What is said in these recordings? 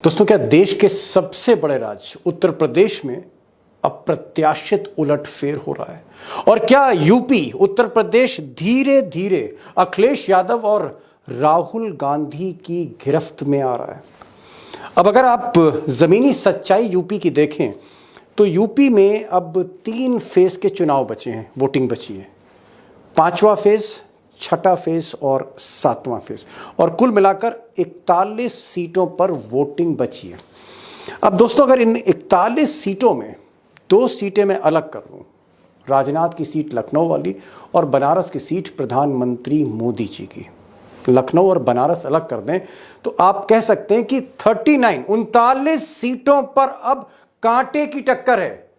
दोस्तों, क्या देश के सबसे बड़े राज्य उत्तर प्रदेश में अप्रत्याशित उलटफेर हो रहा है? और क्या यूपी उत्तर प्रदेश धीरे धीरे अखिलेश यादव और राहुल गांधी की गिरफ्त में आ रहा है? अब अगर आप जमीनी सच्चाई यूपी की देखें तो यूपी में अब 3 फेज के चुनाव बचे हैं, वोटिंग बची है। 5वां फेज, 6ठा फेज और 7वां फेज, और कुल मिलाकर 41 सीटों पर वोटिंग बची है। अब दोस्तों, अगर इन 41 सीटों में 2 सीटें मैं अलग कर लूं, राजनाथ की सीट लखनऊ वाली और बनारस की सीट प्रधानमंत्री मोदी जी की, लखनऊ और बनारस अलग कर दें तो आप कह सकते हैं कि 39 सीटों पर अब कांटे की टक्कर है।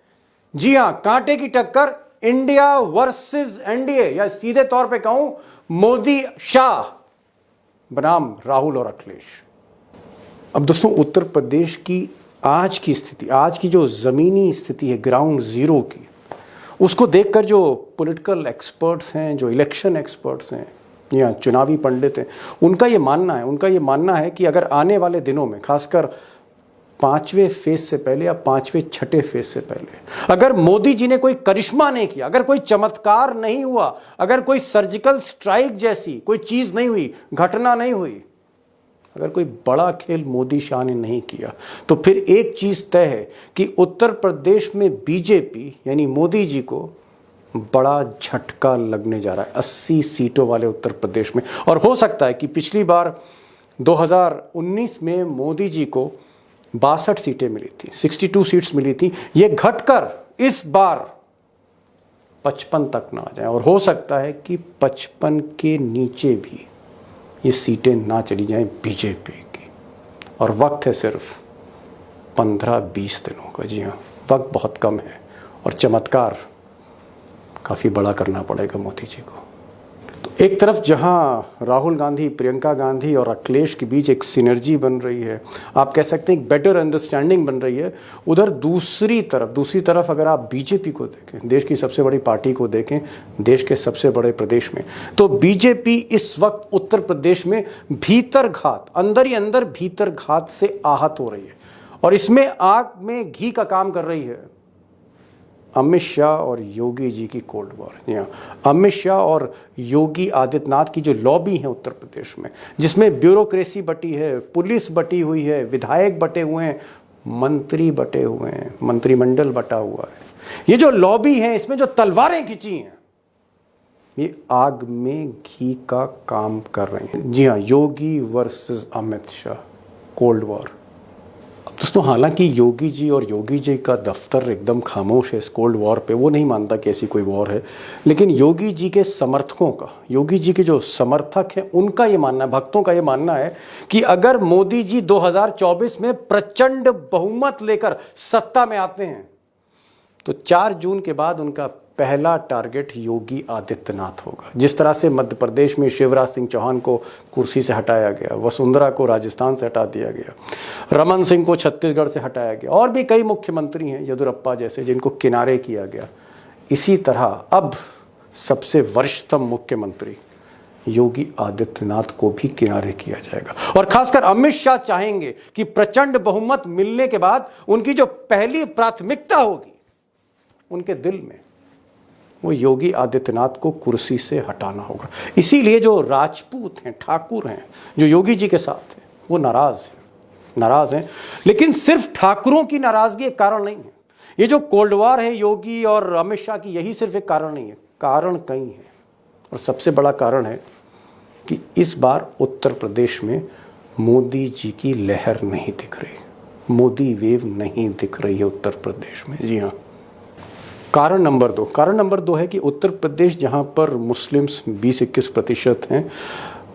जी हां, कांटे की टक्कर, इंडिया वर्सेस एनडीए, या सीधे तौर पे कहूं मोदी शाह बनाम राहुल और अखिलेश। अब दोस्तों, उत्तर प्रदेश की आज की स्थिति, आज की जो जमीनी स्थिति है ग्राउंड जीरो की, उसको देखकर जो पॉलिटिकल एक्सपर्ट्स हैं, जो इलेक्शन एक्सपर्ट्स हैं या चुनावी पंडित हैं, उनका ये मानना है कि अगर आने वाले दिनों में, खासकर 5वें फेज से पहले या 5वें 6ठे फेज से पहले, अगर मोदी जी ने कोई करिश्मा नहीं किया, अगर कोई चमत्कार नहीं हुआ, अगर कोई सर्जिकल स्ट्राइक जैसी कोई चीज नहीं हुई, घटना नहीं हुई, अगर कोई बड़ा खेल मोदी शाह ने नहीं किया, तो फिर एक चीज तय है कि उत्तर प्रदेश में बीजेपी यानी मोदी जी को बड़ा झटका लगने जा रहा है 80 सीटों वाले उत्तर प्रदेश में। और हो सकता है कि पिछली बार 2019 में मोदी जी को 62 सीटें मिली थी, 62 सीट्स मिली थी, ये घटकर इस बार 55 तक ना आ जाए, और हो सकता है कि 55 के नीचे भी ये सीटें ना चली जाएं बीजेपी की। और वक्त है सिर्फ 15-20 दिनों का। जी हाँ, वक्त बहुत कम है और चमत्कार काफ़ी बड़ा करना पड़ेगा मोदी जी को। तो एक तरफ जहां राहुल गांधी, प्रियंका गांधी और अखिलेश के बीच एक सिनर्जी बन रही है, आप कह सकते हैं एक बेटर अंडरस्टैंडिंग बन रही है, उधर दूसरी तरफ अगर आप बीजेपी को देखें, देश की सबसे बड़ी पार्टी को देखें, देश के सबसे बड़े प्रदेश में, तो बीजेपी इस वक्त उत्तर प्रदेश में भीतरघात, अंदर ही अंदर भीतरघात से आहत हो रही है। और इसमें आग में घी का काम कर रही है अमित शाह और योगी जी की कोल्ड वॉर। अमित शाह और योगी आदित्यनाथ की जो लॉबी है उत्तर प्रदेश में, जिसमें ब्यूरोक्रेसी बटी है, पुलिस बटी हुई है, विधायक बटे हुए हैं, मंत्री बटे हुए हैं, मंत्रिमंडल बटा हुआ है, ये जो लॉबी है, इसमें जो तलवारें खिंची हैं, ये आग में घी का काम कर रही हैं। जी हाँ, Yogi versus Amit Shah, cold war. दोस्तों, हालांकि योगी जी और योगी जी का दफ्तर एकदम खामोश है इस कोल्ड वॉर पे, वो नहीं मानता कि ऐसी कोई वॉर है, लेकिन योगी जी के समर्थकों का, योगी जी के जो समर्थक हैं, उनका ये मानना है, भक्तों का ये मानना है कि अगर मोदी जी 2024 में प्रचंड बहुमत लेकर सत्ता में आते हैं तो 4 जून के बाद उनका पहला टारगेट योगी आदित्यनाथ होगा। जिस तरह से मध्य प्रदेश में शिवराज सिंह चौहान को कुर्सी से हटाया गया, वसुंधरा को राजस्थान से हटा दिया गया, रमन सिंह को छत्तीसगढ़ से हटाया गया, और भी कई मुख्यमंत्री हैं येदियुरप्पा जैसे, जिनको किनारे किया गया, इसी तरह अब सबसे वरिष्ठतम मुख्यमंत्री योगी आदित्यनाथ को भी किनारे किया जाएगा। और खासकर अमित शाह चाहेंगे कि प्रचंड बहुमत मिलने के बाद उनकी जो पहली प्राथमिकता होगी उनके दिल में, वो योगी आदित्यनाथ को कुर्सी से हटाना होगा। इसीलिए जो राजपूत हैं, ठाकुर हैं, जो योगी जी के साथ हैं, वो नाराज हैं। लेकिन सिर्फ ठाकुरों की नाराजगी एक कारण नहीं है। ये जो कोल्ड वॉर है योगी और अमित शाह की, यही सिर्फ एक कारण नहीं है, कारण कई है। और सबसे बड़ा कारण है कि इस बार उत्तर प्रदेश में मोदी जी की लहर नहीं दिख रही, मोदी वेव नहीं दिख रही है उत्तर प्रदेश में। जी हाँ, कारण नंबर 2 है कि उत्तर प्रदेश, जहां पर मुस्लिम्स 20-21% हैं,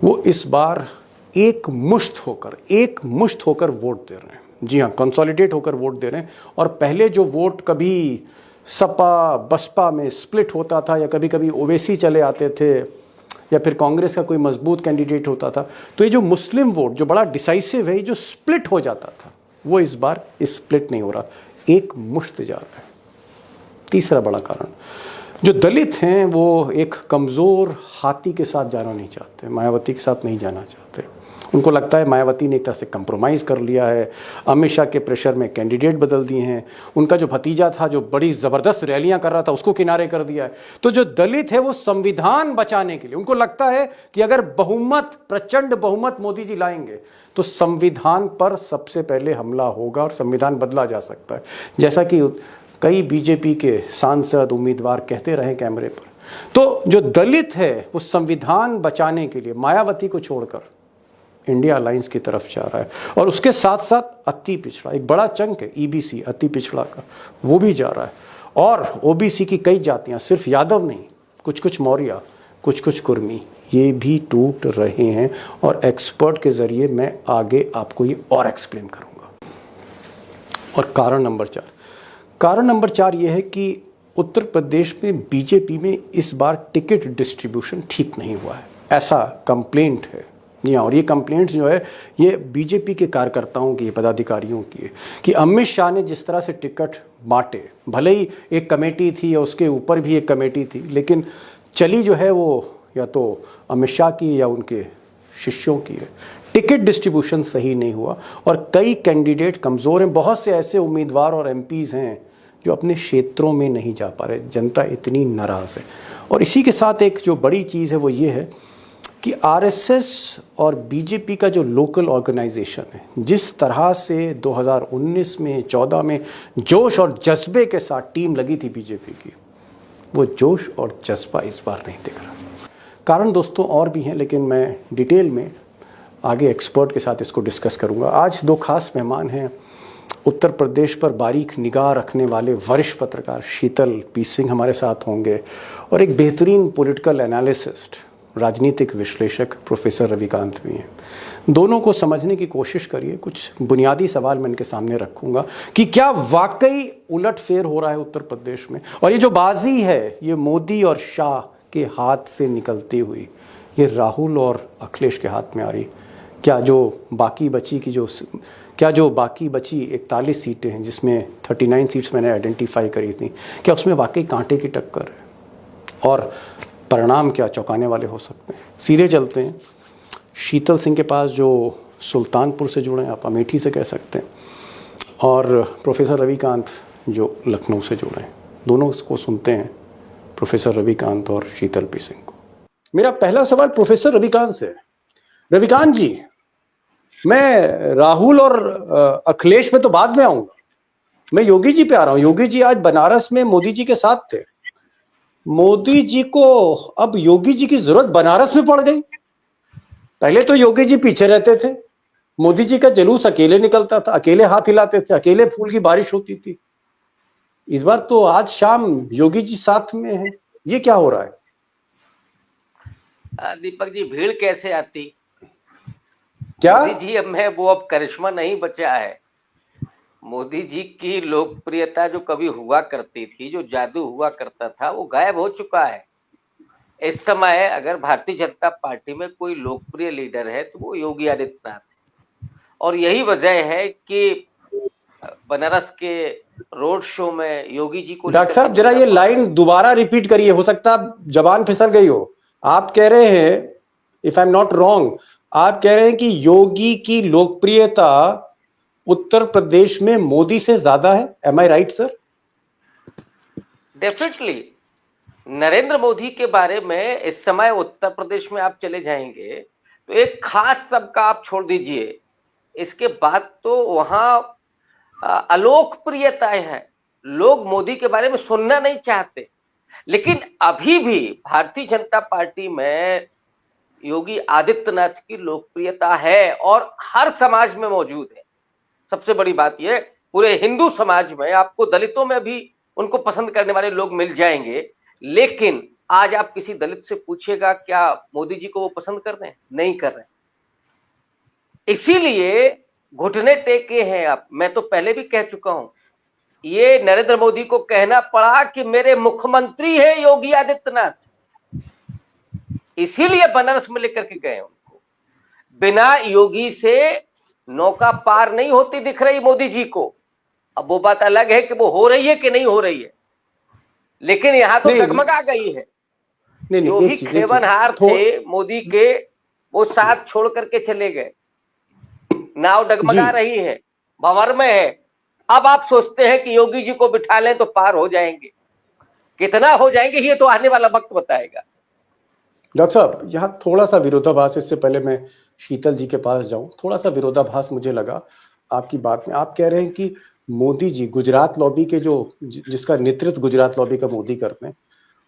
वो इस बार एक मुश्त होकर वोट दे रहे हैं। जी हाँ, कंसोलिडेट होकर वोट दे रहे हैं। और पहले जो वोट कभी सपा बसपा में स्प्लिट होता था, या कभी कभी ओवैसी चले आते थे, या फिर कांग्रेस का कोई मजबूत कैंडिडेट होता था, तो ये जो मुस्लिम वोट जो बड़ा डिसाइसिव है, जो स्प्लिट हो जाता था, वो इस बार स्प्लिट नहीं हो रहा, एक मुश्त जा रहा है। तीसरा बड़ा कारण, जो दलित हैं वो एक कमज़ोर हाथी के साथ जाना नहीं चाहते, मायावती के साथ नहीं जाना चाहते, उनको लगता है मायावती ने एक तरह से कंप्रोमाइज़ कर लिया है, अमित शाह के प्रेशर में कैंडिडेट बदल दिए हैं, उनका जो भतीजा था जो बड़ी ज़बरदस्त रैलियां कर रहा था उसको किनारे कर दिया है। तो जो दलित है वो संविधान बचाने के लिए उनको लगता है कि अगर बहुमत, प्रचंड बहुमत मोदी जी लाएंगे तो संविधान पर सबसे पहले हमला होगा और संविधान बदला जा सकता है, जैसा कि कई बीजेपी के सांसद उम्मीदवार कहते रहे कैमरे पर। तो जो दलित है वो संविधान बचाने के लिए मायावती को छोड़कर इंडिया अलायंस की तरफ जा रहा है, और उसके साथ साथ अति पिछड़ा एक बड़ा चंक है ईबीसी अति पिछड़ा का, वो भी जा रहा है। और ओबीसी की कई जातियां, सिर्फ यादव नहीं, कुछ कुछ मौर्य, कुछ कुछ कुर्मी, ये भी टूट रहे हैं। और एक्सपर्ट के जरिए मैं आगे आपको ये और एक्सप्लेन करूंगा। और कारण नंबर 4 ये है कि उत्तर प्रदेश में बीजेपी में इस बार टिकट डिस्ट्रीब्यूशन ठीक नहीं हुआ है, ऐसा कंप्लेंट है। और ये कंप्लेंट्स जो है ये बीजेपी के कार्यकर्ताओं की, पदाधिकारियों की है कि अमित शाह ने जिस तरह से टिकट बांटे, भले ही एक कमेटी थी या उसके ऊपर भी एक कमेटी थी, लेकिन चली जो है वो या तो अमित शाह की या उनके शिष्यों की है। टिकट डिस्ट्रीब्यूशन सही नहीं हुआ और कई कैंडिडेट कमज़ोर हैं। बहुत से ऐसे उम्मीदवार और एमपीज़ हैं जो अपने क्षेत्रों में नहीं जा पा रहे, जनता इतनी नाराज़ है। और इसी के साथ एक जो बड़ी चीज़ है वो ये है कि आरएसएस और बीजेपी का जो लोकल ऑर्गेनाइजेशन है, जिस तरह से 2019 में 14 में जोश और जज्बे के साथ टीम लगी थी बीजेपी की, वो जोश और जज्बा इस बार नहीं दिख रहा। कारण दोस्तों और भी हैं, लेकिन मैं डिटेल में आगे एक्सपर्ट के साथ इसको डिस्कस करूंगा। आज 2 खास मेहमान हैं। उत्तर प्रदेश पर बारीक निगाह रखने वाले वरिष्ठ पत्रकार शीतल पी सिंह हमारे साथ होंगे, और एक बेहतरीन पॉलिटिकल एनालिसिस्ट, राजनीतिक विश्लेषक प्रोफेसर रविकांत भी हैं। दोनों को समझने की कोशिश करिए। कुछ बुनियादी सवाल मैं इनके सामने रखूंगा कि क्या वाकई उलटफेर हो रहा है उत्तर प्रदेश में, और ये जो बाजी है ये मोदी और शाह के हाथ से निकलती हुई ये राहुल और अखिलेश के हाथ में आ रही। क्या जो बाकी बची 41 सीटें हैं, जिसमें 39 सीट्स मैंने आइडेंटिफाई करी थी, क्या उसमें वाकई कांटे की टक्कर है, और परिणाम क्या चौंकाने वाले हो सकते हैं। सीधे चलते हैं शीतल सिंह के पास, जो सुल्तानपुर से जुड़े हैं, आप अमेठी से कह सकते हैं, और प्रोफेसर रविकांत जो लखनऊ से जुड़े हैं। दोनों को सुनते हैं, प्रोफेसर रविकांत और शीतल पी सिंह को। मेरा पहला सवाल प्रोफेसर रविकांत से। रविकांत जी, मैं राहुल और अखिलेश में तो बाद में आऊंगा, मैं योगी जी पे आ रहा हूं। योगी जी आज बनारस में मोदी जी के साथ थे। मोदी जी को अब योगी जी की जरूरत बनारस में पड़ गई। पहले तो योगी जी पीछे रहते थे, मोदी जी का जुलूस अकेले निकलता था, अकेले हाथ हिलाते थे, अकेले फूल की बारिश होती थी। इस बार तो आज शाम योगी जी साथ में हैं, ये क्या हो रहा है? दीपक जी, भीड़ कैसे आती? क्या मोदी जी अब करिश्मा नहीं बचा है। मोदी जी की लोकप्रियता जो कभी हुआ करती थी, जो जादू हुआ करता था, वो गायब हो चुका है। इस समय अगर भारतीय जनता पार्टी में कोई लोकप्रिय लीडर है तो वो योगी आदित्यनाथ है, और यही वजह है कि बनारस के रोड शो में योगी जी को। डॉक्टर साहब जरा ये लाइन दोबारा रिपीट करिए, हो सकता है जबान फिसल गई हो। आप कह रहे हैं, if I am not wrong, आप कह रहे हैं कि योगी की लोकप्रियता उत्तर प्रदेश में मोदी से ज्यादा है। Am I right sir? Definitely. Narendra Modi के बारे में इस समय उत्तर प्रदेश में आप चले जाएंगे तो एक खास तबका आप छोड़ दीजिए, इसके बाद तो वहां अलोकप्रियताएं हैं। लोग मोदी के बारे में सुनना नहीं चाहते, लेकिन अभी भी भारतीय जनता पार्टी में योगी आदित्यनाथ की लोकप्रियता है और हर समाज में मौजूद है। सबसे बड़ी बात यह, पूरे हिंदू समाज में आपको, दलितों में भी उनको पसंद करने वाले लोग मिल जाएंगे, लेकिन आज आप किसी दलित से पूछिएगा क्या मोदी जी को वो पसंद कर रहे हैं? नहीं कर रहे। इसीलिए घुटने टेके हैं आप। मैं तो पहले भी कह चुका हूं, ये नरेंद्र मोदी को कहना पड़ा कि मेरे मुख्यमंत्री है योगी आदित्यनाथ, इसीलिए बनारस में लेकर के गए उनको। बिना योगी से नौका पार नहीं होती दिख रही मोदी जी को। अब वो बात अलग है कि वो हो रही है कि नहीं हो रही है, लेकिन यहां तो डगमगा गई है। जो भी खेवनहार थे मोदी के, वो साथ छोड़ करके चले गए। नाव डगमगा रही है, भंवर में है। अब आप सोचते हैं कि योगी जी को बिठा लें तो पार हो जाएंगे, कितना हो जाएंगे ये तो आने वाला वक्त बताएगा। डॉक्टर साहब, यहाँ थोड़ा सा विरोधाभास, इससे पहले मैं शीतल जी के पास जाऊं, थोड़ा सा विरोधाभास मुझे लगा आपकी बात में। आप कह रहे हैं कि मोदी जी गुजरात लॉबी के जिसका नेतृत्व गुजरात लॉबी का मोदी करते हैं,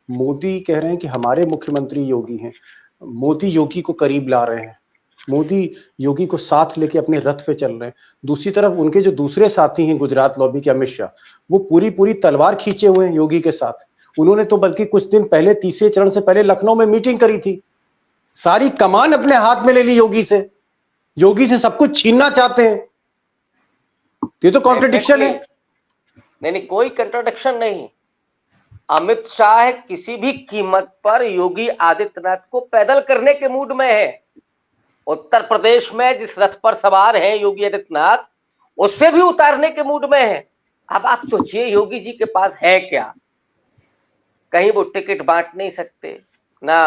मोदी कह रहे हैं कि हमारे मुख्यमंत्री योगी हैं, मोदी योगी को करीब ला रहे हैं, मोदी योगी को साथ लेके अपने रथ पे चल रहे हैं। दूसरी तरफ उनके जो दूसरे साथी हैं गुजरात लॉबी के, अमित शाह, वो पूरी पूरी तलवार खींचे हुए हैं योगी के साथ। उन्होंने तो बल्कि कुछ दिन पहले, तीसरे चरण से पहले लखनऊ में मीटिंग करी थी, सारी कमान अपने हाथ में ले ली योगी से सब कुछ छीनना चाहते हैं। ये तो कॉन्ट्रडिक्शन है। नहीं, कोई कंट्राडिक्शन नहीं। अमित शाह किसी भी कीमत पर योगी आदित्यनाथ को पैदल करने के मूड में है। उत्तर प्रदेश में जिस रथ पर सवार हैं योगी आदित्यनाथ, उससे भी उतारने के मूड में है। अब आप सोचिए, योगी जी के पास है क्या? कहीं वो टिकट बांट नहीं सकते, ना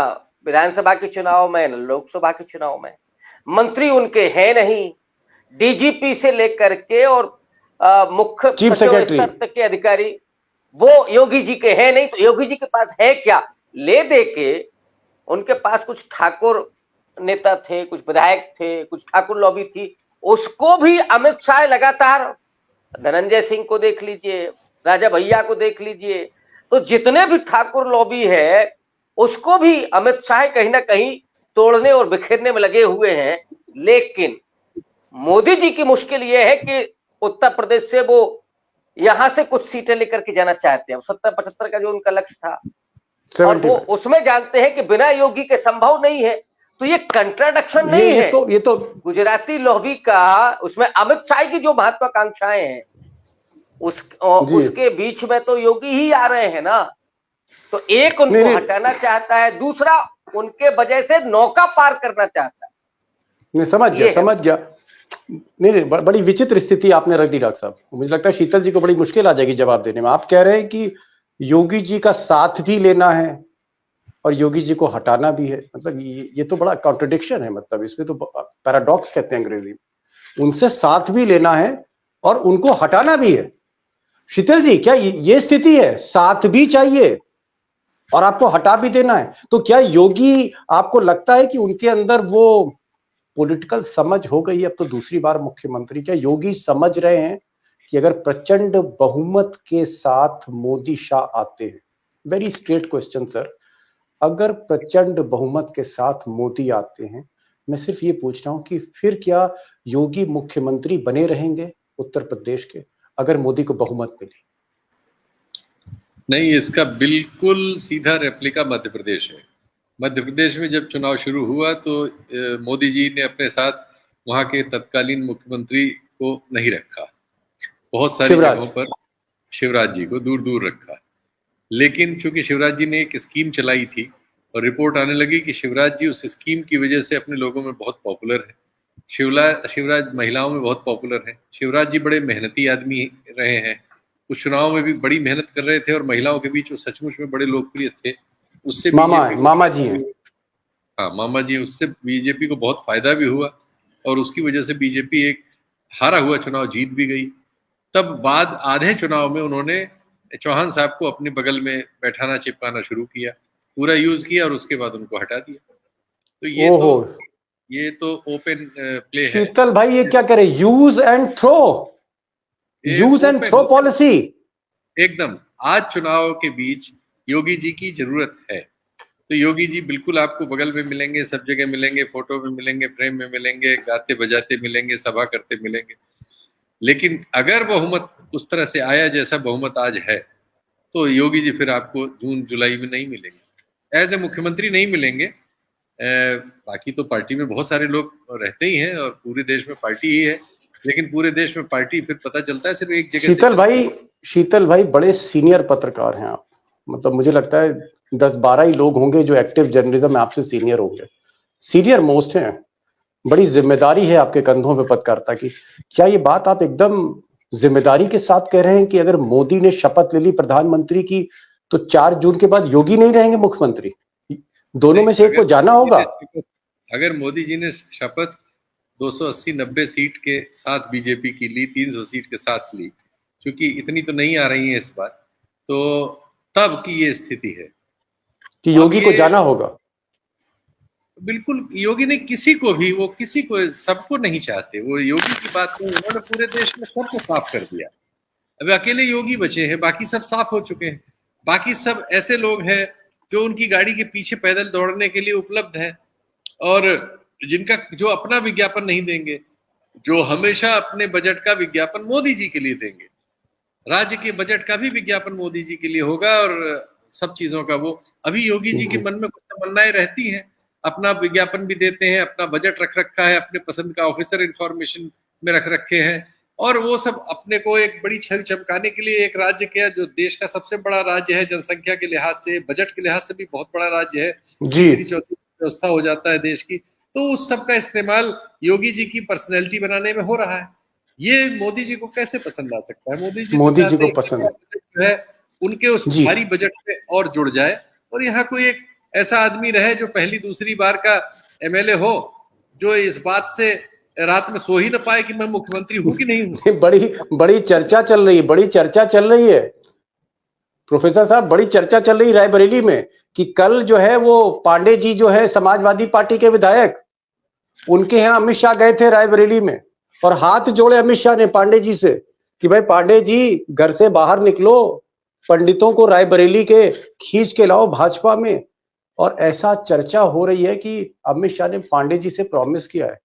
विधानसभा के चुनाव में, ना लोकसभा के चुनाव में। मंत्री उनके हैं नहीं, डीजीपी से लेकर के और मुख्य सचिव स्तर तक के अधिकारी वो योगी जी के हैं नहीं। तो योगी जी के पास है क्या? ले दे के उनके पास कुछ ठाकुर नेता थे, कुछ विधायक थे, कुछ ठाकुर लॉबी थी, उसको भी अमित शाह लगातार, धनंजय सिंह को देख लीजिए, राजा भैया को देख लीजिए, तो जितने भी ठाकुर लॉबी है उसको भी अमित शाह कहीं ना कहीं तोड़ने और बिखेरने में लगे हुए हैं। लेकिन मोदी जी की मुश्किल यह है कि उत्तर प्रदेश से वो यहां से कुछ सीटें लेकर के जाना चाहते हैं, 70-75 का जो उनका लक्ष्य था, और वो उसमें जानते हैं कि बिना योगी के संभव नहीं है। तो ये कंट्राडिक्शन नहीं है। ये तो गुजराती लॉबी का, उसमें अमित शाह की जो महत्वाकांक्षाएं हैं उसके बीच में तो योगी ही आ रहे हैं ना। तो एक उनको हटाना चाहता है, दूसरा उनके वजह से नौका पार करना चाहता है। नहीं, समझ गया। नहीं, बड़ी विचित्र स्थिति आपने रख दी डॉक्टर साहब। मुझे लगता है शीतल जी को बड़ी मुश्किल आ जाएगी जवाब देने में। आप कह रहे हैं कि योगी जी का साथ भी लेना है और योगी जी को हटाना भी है। मतलब ये तो बड़ा कॉन्ट्रडिक्शन है। मतलब इसमें तो पैराडॉक्स कहते हैं अंग्रेजी में। उनसे साथ भी लेना है और उनको हटाना भी है। शीतल जी, क्या ये स्थिति है? साथ भी चाहिए और आपको हटा भी देना है। तो क्या योगी, आपको लगता है कि उनके अंदर वो पॉलिटिकल समझ हो गई, अब तो दूसरी बार मुख्यमंत्री? क्या योगी समझ रहे हैं कि अगर प्रचंड बहुमत के साथ मोदी शाह आते हैं, वेरी स्ट्रेट क्वेश्चन सर, अगर प्रचंड बहुमत के साथ मोदी आते हैं, मैं सिर्फ ये पूछ रहा हूं कि फिर क्या योगी मुख्यमंत्री बने रहेंगे उत्तर प्रदेश के अगर मोदी को बहुमत मिले? नहीं, इसका बिल्कुल सीधा रेप्लिका मध्य प्रदेश है। मध्य प्रदेश में जब चुनाव शुरू हुआ तो मोदी जी ने अपने साथ वहां के तत्कालीन मुख्यमंत्री को नहीं रखा, बहुत सारी जगहों पर शिवराज जी को दूर दूर रखा। लेकिन चूंकि शिवराज जी ने एक स्कीम चलाई थी और रिपोर्ट आने लगी कि शिवराज जी उस स्कीम की वजह से अपने लोगों में बहुत पॉपुलर है, शिवराज महिलाओं में बहुत पॉपुलर है। शिवराज जी बड़े मेहनती आदमी रहे हैं, उस चुनाव में भी बड़ी मेहनत कर रहे थे और महिलाओं के बीच वो सचमुच में बड़े लोकप्रिय थे। उससे मामा जी हैं। हाँ, मामा जी। उससे बीजेपी को बहुत फायदा भी हुआ और उसकी वजह से बीजेपी एक हारा हुआ चुनाव जीत भी गई। तब बाद आधे चुनाव में उन्होंने चौहान साहब को अपने बगल में बैठाना चिपकाना शुरू किया, पूरा यूज किया और उसके बाद उनको हटा दिया। तो ये तो ओपन प्ले है। शीतल भाई, ये क्या करे? Use and throw policy. एकदम। आज चुनाव के बीच योगी जी की जरूरत है, तो योगी जी बिल्कुल आपको बगल में मिलेंगे, सब जगह मिलेंगे, फोटो में मिलेंगे, फ्रेम में मिलेंगे, गाते बजाते मिलेंगे, सभा करते मिलेंगे। लेकिन अगर बहुमत उस तरह से आया जैसा बहुमत आज है, तो योगी जी फिर आपको जून जुलाई में नहीं मिलेंगे, एज ए मुख्यमंत्री नहीं मिलेंगे। बाकी तो पार्टी में बहुत सारे लोग रहते ही हैं और पूरे देश में पार्टी ही है, लेकिन पूरे देश में पार्टी फिर पता चलता है सिर्फ एक जगह। शीतल भाई बड़े सीनियर पत्रकार हैं आप। मतलब मुझे लगता है 10-12 ही लोग होंगे जो एक्टिव जर्नलिज्म में आपसे सीनियर होंगे, सीनियर मोस्ट हैं। बड़ी जिम्मेदारी है आपके कंधों पे पत्रकारिता की। क्या ये बात आप एकदम जिम्मेदारी के साथ कह रहे हैं कि अगर मोदी ने शपथ ले ली प्रधानमंत्री की, तो 4 जून के बाद योगी नहीं रहेंगे मुख्यमंत्री? दोनों में से एक को जाना होगा। अगर मोदी जी ने शपथ 280-90 सीट के साथ बीजेपी की ली, 300 सीट के साथ ली, क्योंकि इतनी तो नहीं आ रही है इस बार, तो तब की ये स्थिति है कि योगी को जाना होगा। बिल्कुल, योगी ने किसी को भी, वो किसी को, सबको नहीं चाहते, वो योगी की बात नहीं, उन्होंने पूरे देश में सबको साफ कर दिया। अब अकेले योगी बचे हैं, बाकी सब साफ हो चुके हैं। बाकी सब ऐसे लोग हैं जो उनकी गाड़ी के पीछे पैदल दौड़ने के लिए उपलब्ध है, और जिनका, जो अपना विज्ञापन नहीं देंगे, जो हमेशा अपने बजट का विज्ञापन मोदी जी के लिए देंगे, राज्य के बजट का भी विज्ञापन मोदी जी के लिए होगा, और सब चीजों का वो, अभी योगी जी के मन में कुछ तमन्नाएं रहती हैं, अपना विज्ञापन भी देते हैं, अपना बजट रख रखा है, अपने पसंद का ऑफिसर इंफॉर्मेशन में रख रखे हैं, और वो सब अपने को एक बड़ी छवि चमकाने के लिए, एक राज्य के, जो देश का सबसे बड़ा राज्य है, जनसंख्या के लिहाज से, बजट के लिहाज से भी बहुत बड़ा राज्य है, तीसरी चौथी व्यवस्था हो जाता है देश की, तो उस सब का इस्तेमाल योगी जी की पर्सनैलिटी बनाने में हो रहा है। ये मोदी जी को कैसे पसंद आ सकता है? मोदी जी को पसंद जो है उनके उस भारी बजट में और जुड़ जाए, और यहाँ कोई एक ऐसा आदमी रहे जो पहली दूसरी बार का एमएलए हो, जो इस बात से रात में सो ही ना पाए कि मैं मुख्यमंत्री हूं कि नहीं हूं। बड़ी चर्चा चल रही है, बड़ी चर्चा चल रही है प्रोफेसर साहब, बड़ी चर्चा चल रही है रायबरेली में कि कल जो है वो पांडे जी जो है समाजवादी पार्टी के विधायक, उनके यहाँ अमित शाह गए थे रायबरेली में, और हाथ जोड़े अमित शाह ने पांडे जी से कि भाई पांडे जी घर से बाहर निकलो, पंडितों को रायबरेली के खींच के लाओ भाजपा में। और ऐसा चर्चा हो रही है कि अमित शाह ने पांडे जी से प्रॉमिस किया है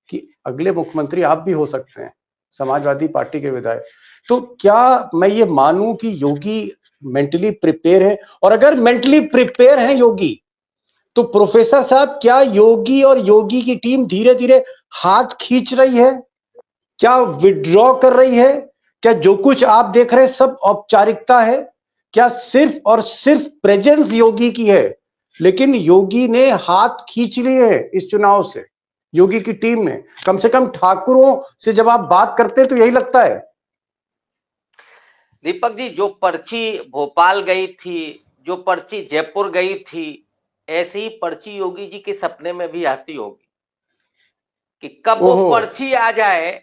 कि अगले मुख्यमंत्री आप भी हो सकते हैं, समाजवादी पार्टी के विधायक। तो क्या मैं ये मानूं कि योगी मेंटली प्रिपेयर है? और अगर मेंटली प्रिपेयर है योगी, तो प्रोफेसर साहब क्या योगी और योगी की टीम धीरे धीरे हाथ खींच रही है? क्या विड्रॉ कर रही है? क्या जो कुछ आप देख रहे हैं सब औपचारिकता है? क्या सिर्फ और सिर्फ प्रेजेंस योगी की है, लेकिन योगी ने हाथ खींच लिए हैं इस चुनाव से? योगी की टीम में कम से कम ठाकुरों से जब आप बात करते हैं तो यही लगता है। दीपक जी, जो पर्ची भोपाल गई थी, जो पर्ची जयपुर गई थी, ऐसी ही पर्ची योगी जी के सपने में भी आती होगी कि कब वो पर्ची आ जाए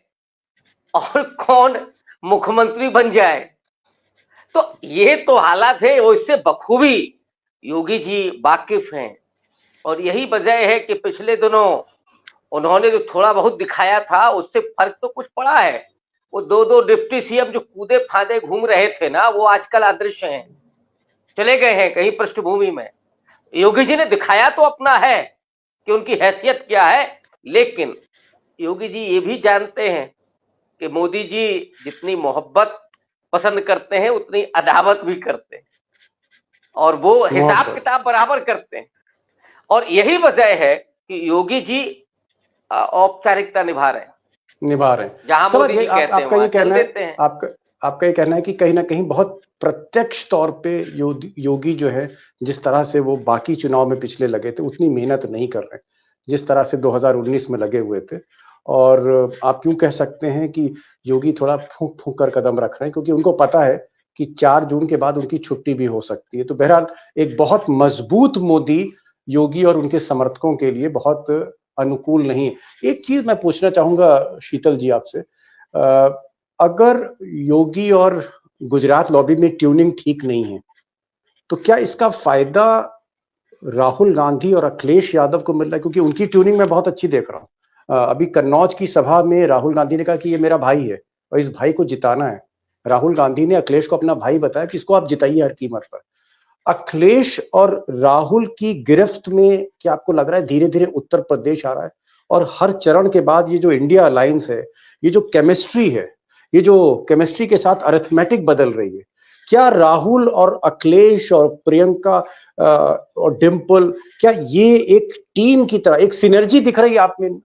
और कौन मुख्यमंत्री बन जाए। तो ये तो हालात है, वो इससे बखूबी योगी जी वाकिफ हैं, और यही वजह है कि पिछले दिनों उन्होंने जो थोड़ा बहुत दिखाया था उससे फर्क तो कुछ पड़ा है। वो दो डिप्टी सीएम जो कूदे फांदे घूम रहे थे ना, वो आजकल अदृश्य हैं, चले गए हैं कहीं पृष्ठभूमि में। योगी जी ने दिखाया तो अपना है कि उनकी हैसियत क्या है, लेकिन योगी जी ये भी जानते हैं कि मोदी जी जितनी मोहब्बत पसंद करते हैं उतनी अदावत भी करते हैं, और वो हिसाब किताब बराबर करते हैं। और यही वजह है कि योगी जी औपचारिकता निभा रहे हैं, जहां मोदी जी कहते हैं वहां चल देते हैं। आपका ये कहना है कि कहीं ना कहीं बहुत प्रत्यक्ष तौर पे योगी जो है, जिस तरह से वो बाकी चुनाव में पिछले लगे थे उतनी मेहनत नहीं कर रहे जिस तरह से 2019 में लगे हुए थे। और आप क्यों कह सकते हैं कि योगी थोड़ा फूंक फूंक कर कदम रख रहे हैं, क्योंकि उनको पता है कि 4 जून के बाद उनकी छुट्टी भी हो सकती है। तो बहरहाल एक बहुत मजबूत मोदी योगी और उनके समर्थकों के लिए बहुत अनुकूल नहीं। एक चीज मैं पूछना चाहूंगा शीतल जी आपसे, अगर योगी और गुजरात लॉबी में ट्यूनिंग ठीक नहीं है, तो क्या इसका फायदा राहुल गांधी और अखिलेश यादव को मिल रहा है? क्योंकि उनकी ट्यूनिंग मैं बहुत अच्छी देख रहा हूँ। अभी कन्नौज की सभा में राहुल गांधी ने कहा कि ये मेरा भाई है और इस भाई को जिताना है। राहुल गांधी ने अखिलेश को अपना भाई बताया कि इसको आप जिताइए हर कीमत पर। अखिलेश और राहुल की गिरफ्त में क्या आपको लग रहा है धीरे धीरे उत्तर प्रदेश आ रहा है? और हर चरण के बाद ये जो इंडिया अलायंस है, ये जो केमिस्ट्री है, ये जो केमिस्ट्री के साथ अरिथमेटिक बदल रही है, क्या राहुल और अखिलेश और प्रियंका और डिम्पल, क्या ये एक टीम की तरह एक सिनर्जी दिख रही है आप में?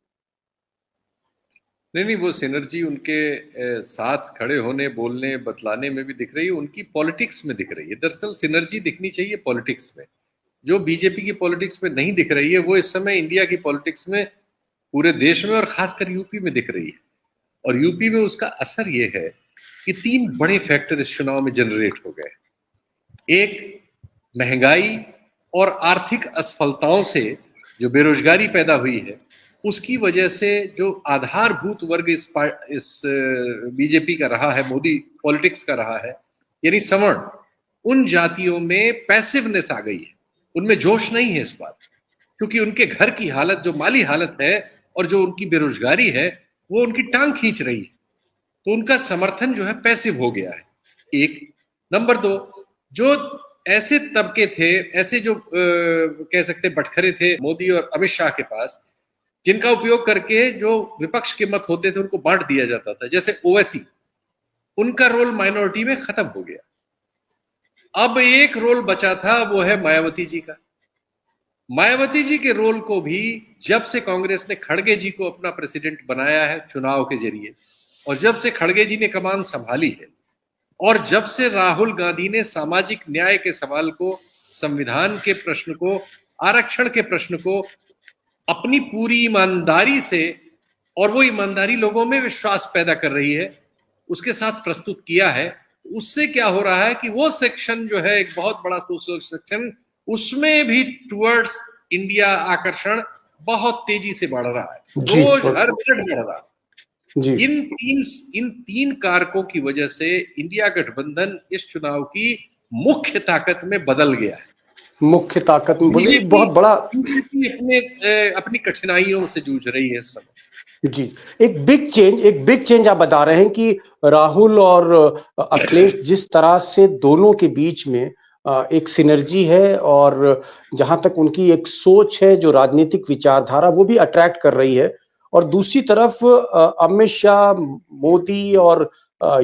नहीं, वो सिनर्जी उनके साथ खड़े होने, बोलने, बतलाने में भी दिख रही है, उनकी पॉलिटिक्स में दिख रही है। दरअसल सिनर्जी दिखनी चाहिए पॉलिटिक्स में, जो बीजेपी की पॉलिटिक्स में नहीं दिख रही है, वो इस समय इंडिया की पॉलिटिक्स में, पूरे देश में और खासकर यूपी में दिख रही है। और यूपी में उसका असर ये है कि 3 बड़े फैक्टर इस चुनाव में जनरेट हो गए। एक, महंगाई और आर्थिक असफलताओं से जो बेरोजगारी पैदा हुई है, उसकी वजह से जो आधारभूत वर्ग इस बीजेपी का रहा है, मोदी पॉलिटिक्स का रहा है, यानी सवर्ण, उन जातियों में पैसिवनेस आ गई है, उनमें जोश नहीं है इस बात, क्योंकि उनके घर की हालत, जो माली हालत है और जो उनकी बेरोजगारी है, वो उनकी टांग खींच रही है, तो उनका समर्थन जो है पैसिव हो गया है। एक नंबर दो, जो ऐसे तबके थे, ऐसे जो कह सकते बटखरे थे मोदी और अमित शाह के पास, जिनका उपयोग करके जो विपक्ष के मत होते थे उनको बांट दिया जाता था, जैसे ओवैसी, उनका रोल माइनॉरिटी में खत्म हो गया। अब एक रोल बचा था, वो है मायावती जी का। मायावती जी के रोल को भी जब से कांग्रेस ने खड़गे जी को अपना प्रेसिडेंट बनाया है चुनाव के जरिए, और जब से खड़गे जी ने कमान संभाली है, और जब से राहुल गांधी ने सामाजिक न्याय के सवाल को, संविधान के प्रश्न को, आरक्षण के प्रश्न को अपनी पूरी ईमानदारी से, और वो ईमानदारी लोगों में विश्वास पैदा कर रही है, उसके साथ प्रस्तुत किया है, उससे क्या हो रहा है कि वो सेक्शन जो है, एक बहुत बड़ा सोशल सेक्शन, उसमें भी टुवर्ड्स इंडिया आकर्षण बहुत तेजी से बढ़ रहा है, रोज हर मिनट बढ़ रहा है। जी। इन तीन कारकों की वजह से इंडिया गठबंधन इस चुनाव की मुख्य ताकत में बदल गया है। मुख्य ताकत में बोले बहुत बड़ा अपनी कठिनाइयों से जूझ रही है इस समय। जी, एक बिग चेंज आप बता रहे हैं कि राहुल और अखिलेश जिस तरह से दोनों के बीच में एक सिनर्जी है, और जहां तक उनकी एक सोच है, जो राजनीतिक विचारधारा, वो भी अट्रैक्ट कर रही है। और दूसरी तरफ अमित शाह, मोदी और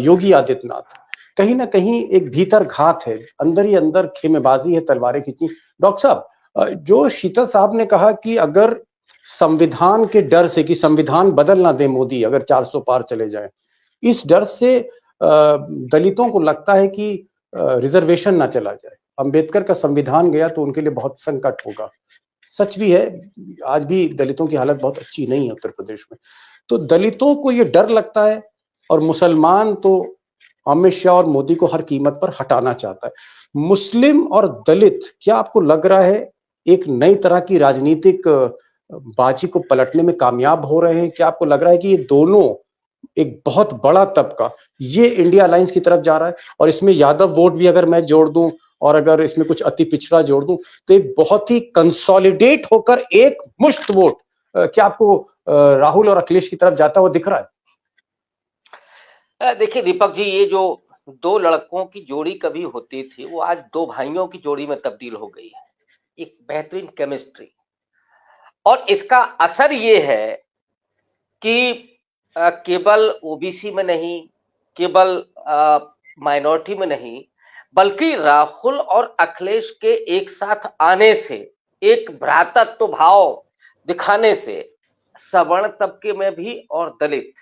योगी आदित्यनाथ, कहीं ना कहीं एक भीतर घात है, अंदर ही अंदर खेमेबाजी है, तलवारें खींची। डॉक्टर साहब, जो शीतल साहब ने कहा कि अगर संविधान के डर से कि संविधान बदल ना दे मोदी, अगर 400 पार चले जाए, इस डर से दलितों को लगता है कि रिजर्वेशन ना चला जाए, अंबेडकर का संविधान गया तो उनके लिए बहुत संकट होगा। सच भी है, आज भी दलितों की हालत बहुत अच्छी नहीं है उत्तर प्रदेश में। तो दलितों को ये डर लगता है, और मुसलमान तो अमित शाह और मोदी को हर कीमत पर हटाना चाहता है। मुस्लिम और दलित, क्या आपको लग रहा है एक नई तरह की राजनीतिक बाजी को पलटने में कामयाब हो रहे हैं? क्या आपको लग रहा है कि ये दोनों, एक बहुत बड़ा तबका, ये इंडिया अलायंस की तरफ जा रहा है, और इसमें यादव वोट भी अगर मैं जोड़ दूं, और अगर इसमें कुछ अति पिछड़ा जोड़ दूं, तो एक बहुत ही कंसोलिडेट होकर एक मुश्त वोट क्या आपको राहुल और अखिलेश की तरफ जाता हुआ दिख रहा है? देखिए दीपक जी, ये जो दो लड़कों की जोड़ी कभी होती थी, वो आज दो भाइयों की जोड़ी में तब्दील हो गई है। एक बेहतरीन केमिस्ट्री, और इसका असर ये है कि केवल ओबीसी में नहीं, केवल माइनॉरिटी में नहीं, बल्कि राहुल और अखिलेश के एक साथ आने से, एक भ्रातृत्व भाव दिखाने से, सवर्ण तबके में भी और दलित,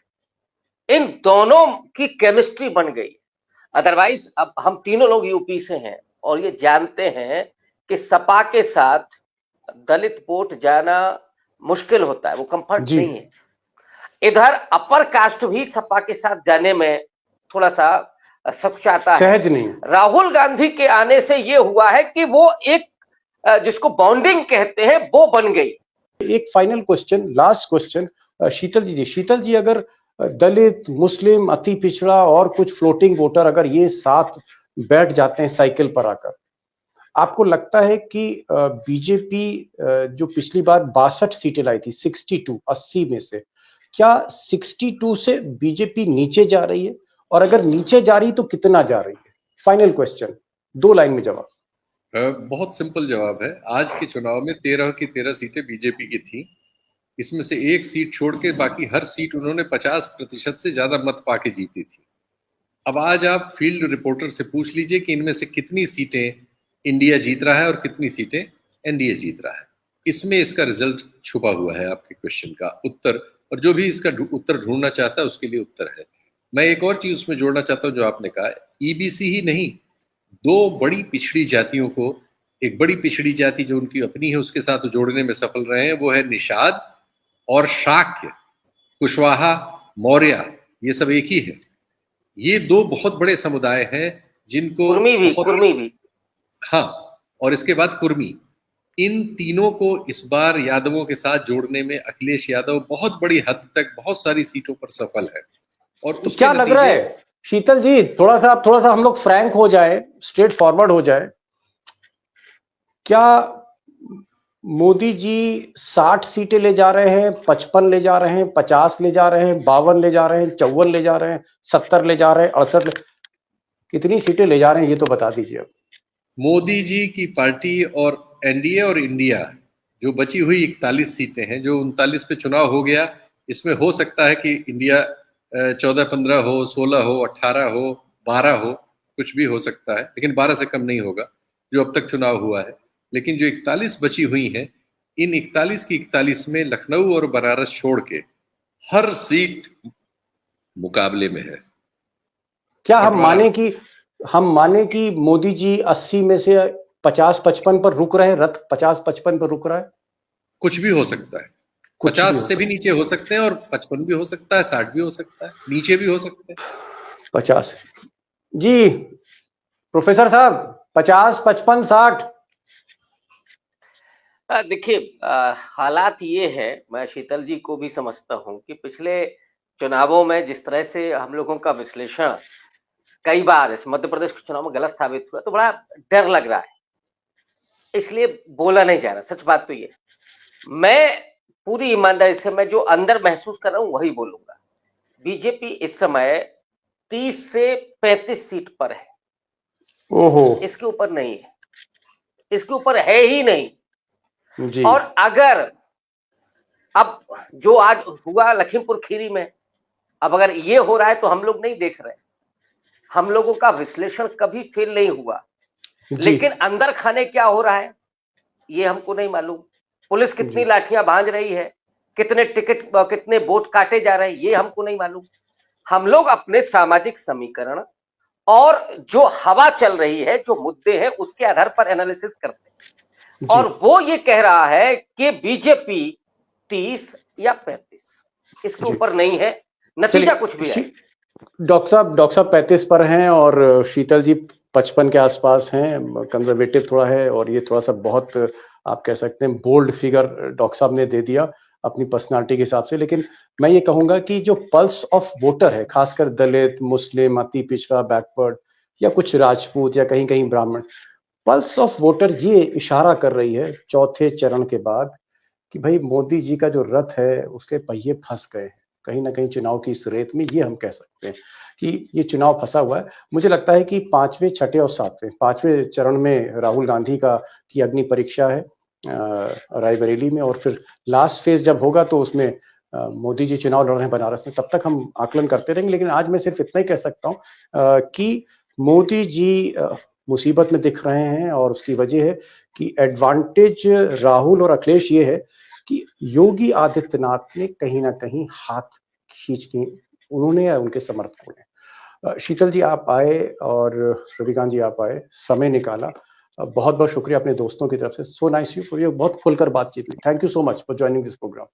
इन दोनों की केमिस्ट्री बन गई। अदरवाइज अब हम तीनों लोग यूपी से हैं और ये जानते हैं कि सपा के साथ दलित वोट जाना मुश्किल होता है, वो कंफर्ट नहीं है। इधर अपर कास्ट भी सपा के साथ जाने में थोड़ा सा सकुचाता है, सहज नहीं। राहुल गांधी के आने से ये हुआ है कि वो एक जिसको बॉन्डिंग कहते हैं वो बन गई। एक फाइनल क्वेश्चन, लास्ट क्वेश्चन, शीतल जी, अगर दलित, मुस्लिम, अति पिछड़ा और कुछ फ्लोटिंग वोटर अगर ये साथ बैठ जाते हैं साइकिल पर आकर, आपको लगता है कि बीजेपी जो पिछली बार 62 सीटें लाई थी, 62 80 में से, क्या 62 से बीजेपी नीचे जा रही है? और अगर नीचे जा रही तो कितना जा रही है? फाइनल क्वेश्चन, 2 लाइन में जवाब। बहुत सिंपल जवाब है। आज के चुनाव में 13 की 13 सीटें बीजेपी की थी। इसमें से एक सीट छोड़ के बाकी हर सीट उन्होंने 50% से ज्यादा मत पाके जीती थी। अब आज आप फील्ड रिपोर्टर से पूछ लीजिए कि इनमें से कितनी सीटें इंडिया जीत रहा है और कितनी सीटें एनडीए जीत रहा है। इसमें इसका रिजल्ट छुपा हुआ है, आपके क्वेश्चन का उत्तर, और जो भी इसका उत्तर ढूंढना चाहता है उसके लिए उत्तर है। मैं एक और चीज उसमें जोड़ना चाहता हूं जो आपने कहा, ईबीसी ही नहीं, 2 बड़ी पिछड़ी जातियों को, एक बड़ी पिछड़ी जाति जो उनकी अपनी है उसके साथ जोड़ने में सफल रहे हैं, वो है निषाद और शाक्य, कुशवाहा, मौर्य, ये सब एक ही है। ये 2 बहुत बड़े समुदाय हैं जिनको कुर्मी भी। हाँ, और इसके बाद कुर्मी, इन तीनों को इस बार यादवों के साथ जोड़ने में अखिलेश यादव बहुत बड़ी हद तक बहुत सारी सीटों पर सफल है। और तो उसके क्या लग रहा है शीतल जी, थोड़ा सा हम लोग फ्रैंक हो जाए, स्ट्रेट फॉरवर्ड हो जाए, क्या मोदी जी 60 सीटें ले जा रहे हैं, 55 ले जा रहे हैं, 50 ले जा रहे हैं, 52 ले जा रहे हैं, 54 ले जा रहे हैं, 70 ले जा रहे हैं, 68 कितनी सीटें ले जा रहे हैं ये तो बता दीजिए अब। मोदी जी की पार्टी और एनडीए और इंडिया जो बची हुई 41 सीटें हैं, जो 39 पे चुनाव हो गया, इसमें हो सकता है कि इंडिया 14-15 हो, 16 हो, 18 हो, 12 हो, कुछ भी हो सकता है, लेकिन 12 से कम नहीं होगा जो अब तक चुनाव हुआ है। लेकिन जो 41 बची हुई हैं, इन 41 की 41 में लखनऊ और बनारस छोड़ के हर सीट मुकाबले में है। क्या हम माने कि मोदी जी 80 में से 50-55 पर रुक रहे हैं, रथ 50-55 पर रुक रहा है? कुछ भी हो सकता है, 50 से भी नीचे हो सकते हैं और 55 भी हो सकता है, 60 भी हो सकता है, नीचे भी हो सकते हैं। 50 जी प्रोफेसर साहब, 50, 55, 60। देखिए, हालात ये है, मैं शीतल जी को भी समझता हूं कि पिछले चुनावों में जिस तरह से हम लोगों का विश्लेषण कई बार इस मध्य प्रदेश के चुनाव में गलत साबित हुआ, तो बड़ा डर लग रहा है, इसलिए बोला नहीं जा रहा। सच बात तो ये, मैं पूरी ईमानदारी से मैं जो अंदर महसूस कर रहा हूं वही बोलूंगा। बीजेपी इस समय 30 से 35 सीट पर है। ओहो, इसके ऊपर नहीं है, इसके ऊपर है ही नहीं जी। और अगर अब जो आज हुआ लखीमपुर खीरी में, अब अगर ये हो रहा है तो हम लोग नहीं देख रहे, हम लोगों का विश्लेषण कभी फेल नहीं हुआ, लेकिन अंदर खाने क्या हो रहा है ये हमको नहीं मालूम। पुलिस कितनी लाठियां भांज रही है, कितने टिकट, कितने वोट काटे जा रहे हैं ये हमको नहीं मालूम। हम लोग अपने सामाजिक समीकरण और जो हवा चल रही है, जो मुद्दे हैं, उसके आधार पर एनालिसिस करते हैं और वो ये कह रहा है कि बीजेपी 30 या 35, इसके ऊपर नहीं है, नतीजा कुछ भी है। डॉक्टर साहब 35 पर हैं और शीतल जी 55 के आसपास हैं, कंजर्वेटिव थोड़ा है और ये थोड़ा सा बहुत आप कह सकते हैं बोल्ड फिगर डॉक्टर साहब ने दे दिया अपनी पर्सनालिटी के हिसाब से। लेकिन मैं ये कहूंगा कि जो पल्स ऑफ वोटर है, खासकर दलित, मुस्लिम, अति पिछड़ा, बैकवर्ड या कुछ राजपूत या कहीं कहीं ब्राह्मण, पल्स ऑफ वोटर ये इशारा कर रही है चौथे चरण के बाद कि भाई मोदी जी का जो रथ है उसके पहिए फंस गए हैं कहीं ना कहीं चुनाव की इस रेत में। ये हम कह सकते हैं कि ये चुनाव फंसा हुआ है। मुझे लगता है कि 5वें, 6ठे और 7वें, 5वें चरण में राहुल गांधी की अग्नि परीक्षा है रायबरेली में, और फिर लास्ट फेज जब होगा तो उसमें मोदी जी चुनाव लड़ रहे हैं बनारस में, तब तक हम आकलन करते रहेंगे। लेकिन आज मैं सिर्फ इतना ही कह सकता हूँ कि मोदी जी मुसीबत में दिख रहे हैं और उसकी वजह है कि एडवांटेज राहुल और अखिलेश ये है कि योगी आदित्यनाथ ने कहीं ना कहीं हाथ खींच के उन्होंने या उनके समर्थकों ने। शीतल जी आप आए और रविकांत जी आप आए, समय निकाला, बहुत बहुत शुक्रिया अपने दोस्तों की तरफ से। सो नाइस यू फॉर, बहुत खुलकर बातचीत हुई। Thank you so much for joining this programme.